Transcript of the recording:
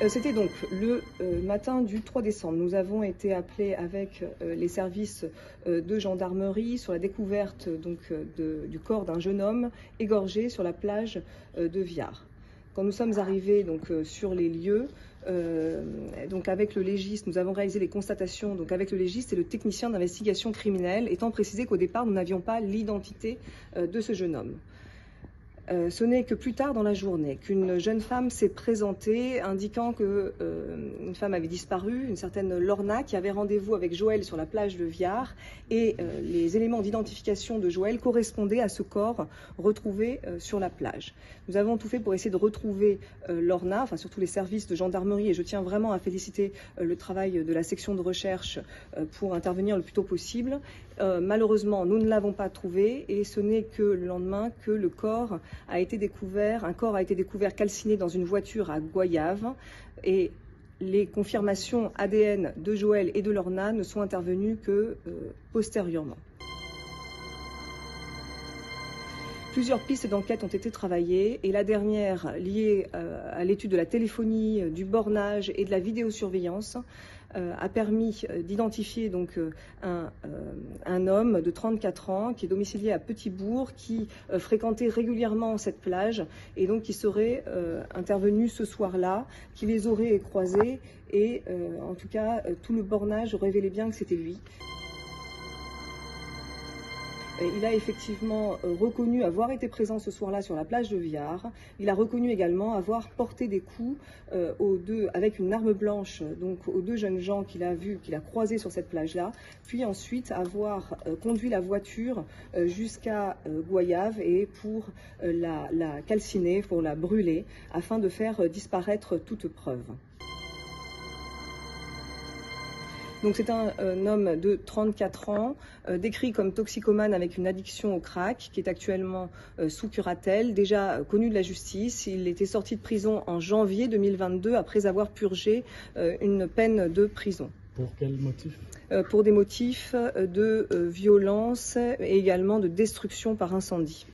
C'était donc le matin du 3 décembre. Nous avons été appelés avec les services de gendarmerie sur la découverte du corps d'un jeune homme égorgé sur la plage de Viard. Quand nous sommes arrivés sur les lieux, avec le légiste, nous avons réalisé les constatations avec le légiste et le technicien d'investigation criminelle, étant précisé qu'au départ, nous n'avions pas l'identité de ce jeune homme. Ce n'est que plus tard dans la journée qu'une jeune femme s'est présentée indiquant qu'une femme avait disparu, une certaine Lorna, qui avait rendez-vous avec Joël sur la plage de Viard, et les éléments d'identification de Joël correspondaient à ce corps retrouvé sur la plage. Nous avons tout fait pour essayer de retrouver Lorna, enfin surtout les services de gendarmerie, et je tiens vraiment à féliciter le travail de la section de recherche pour intervenir le plus tôt possible. Malheureusement, nous ne l'avons pas trouvé, et ce n'est que le lendemain que le corps a été découvert, un corps a été découvert calciné dans une voiture à Goyave, et les confirmations ADN de Joël et de Lorna ne sont intervenues que postérieurement. Plusieurs pistes d'enquête ont été travaillées, et la dernière, liée à l'étude de la téléphonie, du bornage et de la vidéosurveillance, a permis d'identifier un homme de 34 ans qui est domicilié à Petit-Bourg, qui fréquentait régulièrement cette plage et donc qui serait intervenu ce soir-là, qui les aurait croisés, et en tout cas tout le bornage révélait bien que c'était lui. Il a effectivement reconnu avoir été présent ce soir-là sur la plage de Viard. Il a reconnu également avoir porté des coups avec une arme blanche aux deux jeunes gens qu'il a vus, qu'il a croisés sur cette plage-là, puis ensuite avoir conduit la voiture jusqu'à Goyave et pour la calciner, pour la brûler, afin de faire disparaître toute preuve. Donc c'est un homme de 34 ans, décrit comme toxicomane avec une addiction au crack, qui est actuellement sous curatelle, déjà connu de la justice. Il était sorti de prison en janvier 2022 après avoir purgé une peine de prison. Pour quel motif ? Pour des motifs de violence et également de destruction par incendie.